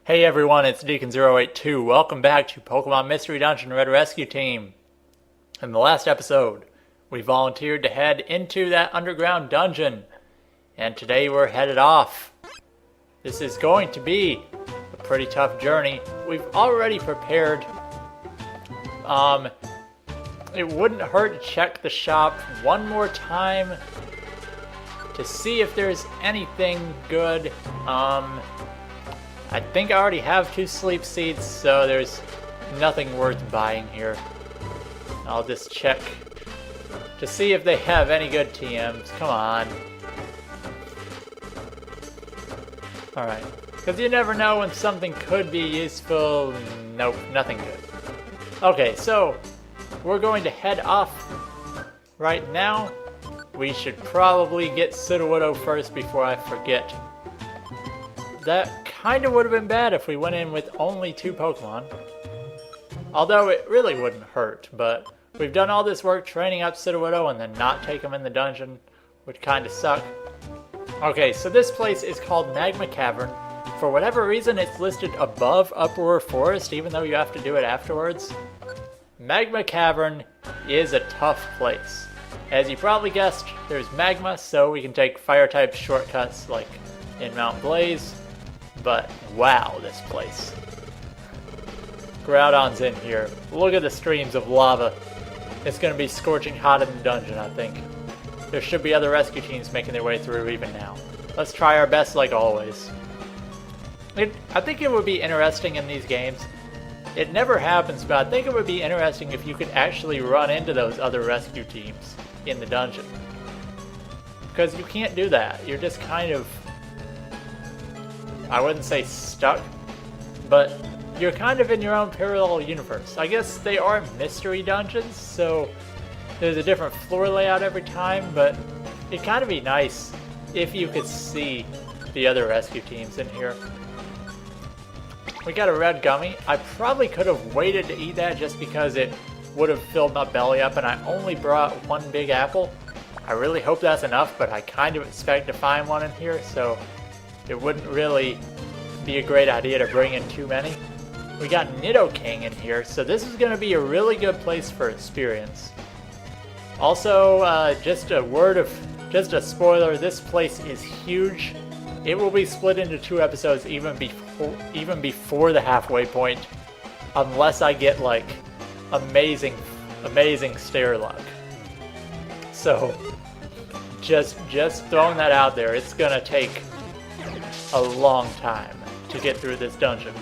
Hey everyone, it's Deacon082. Welcome back to Pokemon Mystery Dungeon Red Rescue Team. In the last episode, we volunteered to head into that underground dungeon. And today we're headed off. This is going to be a pretty tough journey. We've already prepared. It wouldn't hurt to check the shop one more time to see if there's anything good. I think I already have 2 sleep seeds, so there's nothing worth buying here. I'll just check to see if they have any good TMs. Come on. Alright. Because you never know when something could be useful. Nope, nothing good. Okay, so we're going to head off right now. We should probably get Sudowoodo first before I forget. That kind of would have been bad if we went in with only 2 Pokemon. Although it really wouldn't hurt, but we've done all this work training up Sudowoodo and then not take him in the dungeon, which kind of suck. Okay, so this place is called Magma Cavern. For whatever reason, it's listed above Uproar Forest, even though you have to do it afterwards. Magma Cavern is a tough place. As you probably guessed, there's magma, so we can take fire-type shortcuts like in Mount Blaze. But wow, this place. Groudon's in here. Look at the streams of lava. It's going to be scorching hot in the dungeon, I think. There should be other rescue teams making their way through even now. Let's try our best like always. I think it would be interesting in these games. It never happens, but I think it would be interesting if you could actually run into those other rescue teams in the dungeon. Because you can't do that. You're just kind of... I wouldn't say stuck, but you're kind of in your own parallel universe. I guess they are mystery dungeons, so there's a different floor layout every time, but it'd kind of be nice if you could see the other rescue teams in here. We got a red gummy. I probably could have waited to eat that just because it would have filled my belly up, and I only brought 1 big apple. I really hope that's enough, but I kind of expect to find one in here, so it wouldn't really be a great idea to bring in too many. We got Nidoking in here, so this is going to be a really good place for experience. Also, just a spoiler, this place is huge. It will be split into 2 episodes even before the halfway point, unless I get like amazing stair luck. So, just throwing that out there, it's gonna take a long time to get through this dungeon.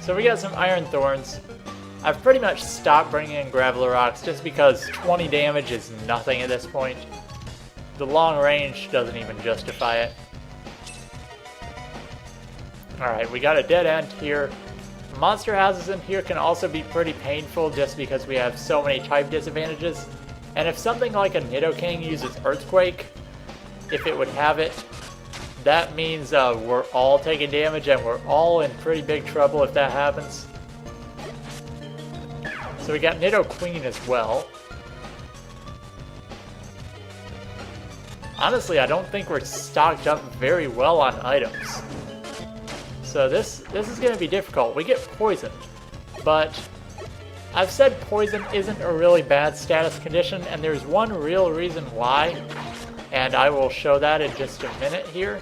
So we got some Iron Thorns. I've pretty much stopped bringing in Graveler just because 20 damage is nothing at this point. The long range doesn't even justify it. Alright, we got a dead end here. Monster houses in here can also be pretty painful just because we have so many type disadvantages. And if something like a Nidoking uses Earthquake, if it would have it, that means we're all taking damage and we're all in pretty big trouble if that happens. So we got Nidoqueen as well. Honestly, I don't think we're stocked up very well on items. So this is going to be difficult. We get poisoned, but I've said poison isn't a really bad status condition, and there's one real reason why, and I will show that in just a minute here.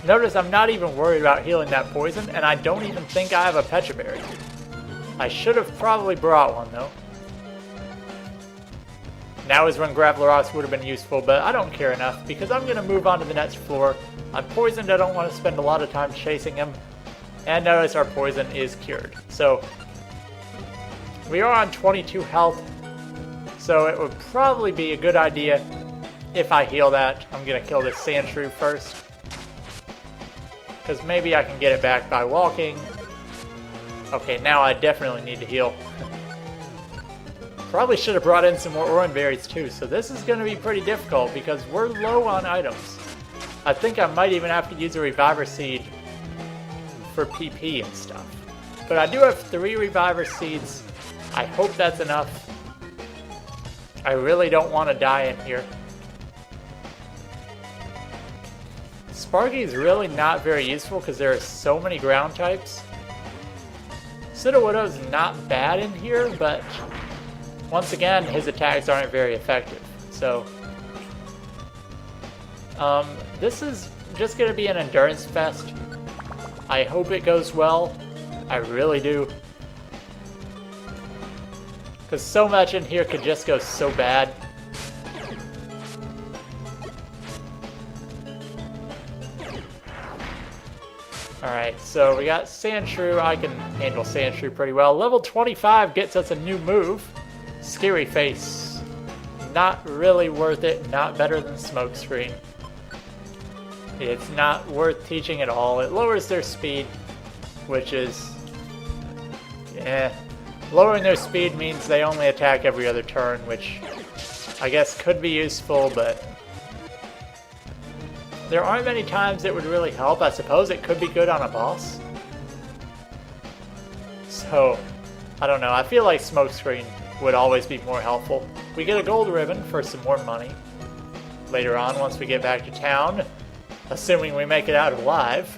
Notice I'm not even worried about healing that poison, and I don't even think I have a Pecha Berry. I should have probably brought one, though. Now is when Graveler would have been useful, but I don't care enough, because I'm going to move on to the next floor. I'm poisoned, I don't want to spend a lot of time chasing him. And notice our poison is cured. So, we are on 22 health, so it would probably be a good idea if I heal that. I'm going to kill this Sandshrew first, because maybe I can get it back by walking. Okay, now I definitely need to heal. Probably should have brought in some more Oran Berries too, so this is going to be pretty difficult because we're low on items. I think I might even have to use a Reviver Seed for PP and stuff. But I do have 3 Reviver Seeds. I hope that's enough. I really don't want to die in here. Sparky is really not very useful because there are so many ground types. Sudowoodo's not bad in here, but once again, his attacks aren't very effective. So, this is just going to be an endurance fest. I hope it goes well. I really do. Because so much in here could just go so bad. Alright, so we got Sandshrew. I can handle Sandshrew pretty well. Level 25 gets us a new move. Scary Face. Not really worth it. Not better than Smokescreen. It's not worth teaching at all. It lowers their speed, which is... Lowering their speed means they only attack every other turn, which I guess could be useful, but... There aren't many times it would really help. I suppose it could be good on a boss. So, I don't know. I feel like Smokescreen would always be more helpful. We get a gold ribbon for some more money later on once we get back to town, assuming we make it out alive.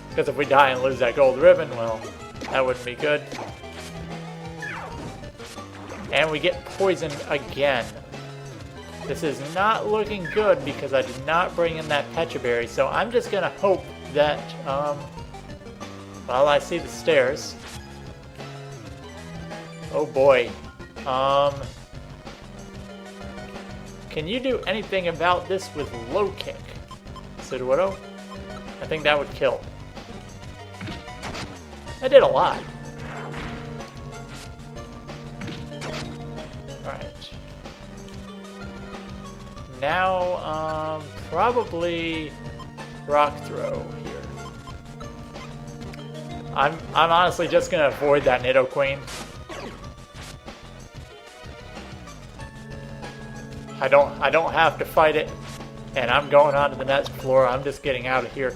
Because if we die and lose that gold ribbon, well, that wouldn't be good. And we get poisoned again. This is not looking good because I did not bring in that Pecha Berry, so I'm just going to hope that, well, I see the stairs. Oh boy. Can you do anything about this with low kick? Sudowoodo? I think that would kill. I did a lot. Alright. Now, probably Rock Throw here. I'm honestly just gonna avoid that Nidoqueen. I don't have to fight it, and I'm going on to the next floor. I'm just getting out of here.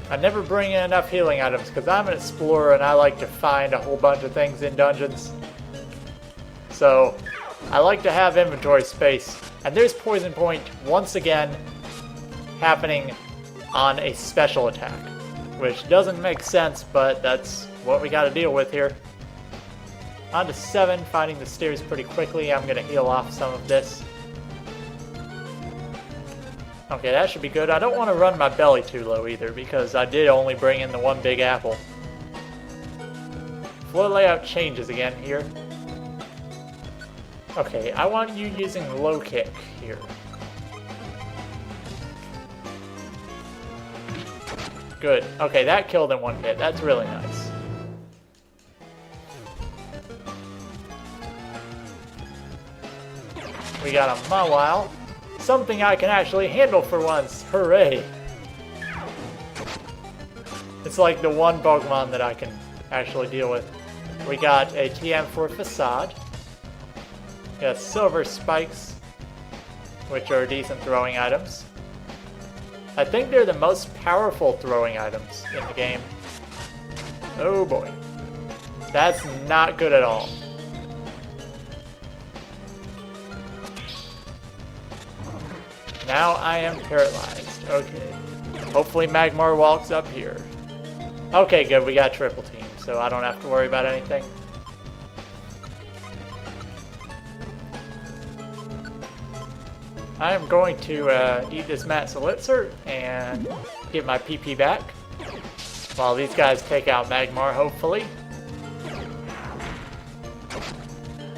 I never bring in enough healing items because I'm an explorer and I like to find a whole bunch of things in dungeons. So I like to have inventory space. And there's Poison Point once again happening on a special attack, which doesn't make sense, but that's what we got to deal with here. On to 7, finding the stairs pretty quickly. I'm going to heal off some of this. Okay, that should be good. I don't want to run my belly too low either, because I did only bring in the one big apple. Floor layout changes again here. Okay, I want you using low kick here. Good. Okay, that killed in one hit. That's really nice. We got a Mawile. Something I can actually handle for once. Hooray! It's like the one Pokemon that I can actually deal with. We got a TM for Facade. We got Silver Spikes, which are decent throwing items. I think they're the most powerful throwing items in the game. Oh boy. That's not good at all. Now I am paralyzed. Okay. Hopefully Magmar walks up here. Okay, good. We got triple team, so I don't have to worry about anything. I am going to eat this Matzelitzer and get my PP back while these guys take out Magmar, hopefully.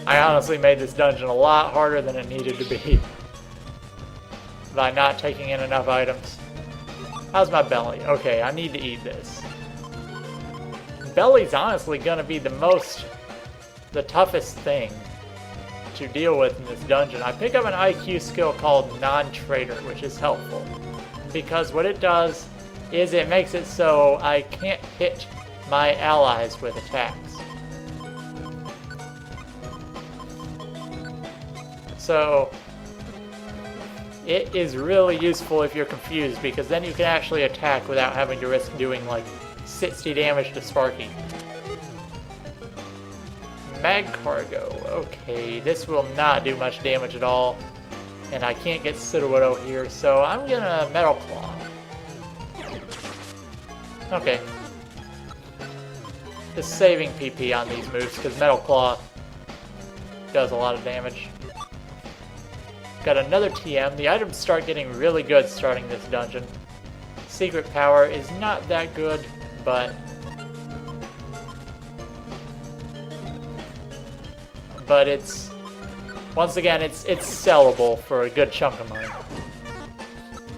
I honestly made this dungeon a lot harder than it needed to be by not taking in enough items. How's my belly? Okay, I need to eat this. Belly's honestly gonna be the toughest thing to deal with in this dungeon. I pick up an IQ skill called Non-Traitor, which is helpful, because what it does is it makes it so I can't hit my allies with attacks. So it is really useful if you're confused, because then you can actually attack without having to risk doing like 60 damage to Sparky. Mag Cargo. Okay, this will not do much damage at all. And I can't get Sudowoodo here, so I'm gonna Metal Claw. Okay. Just saving PP on these moves, because Metal Claw does a lot of damage. Got another TM. The items start getting really good starting this dungeon. Secret Power is not that good, but it's, once again, it's sellable for a good chunk of money.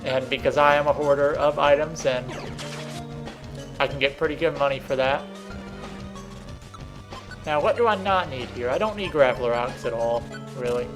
And because I am a hoarder of items, and I can get pretty good money for that. Now, what do I not need here? I don't need Grappler Rocks at all, really.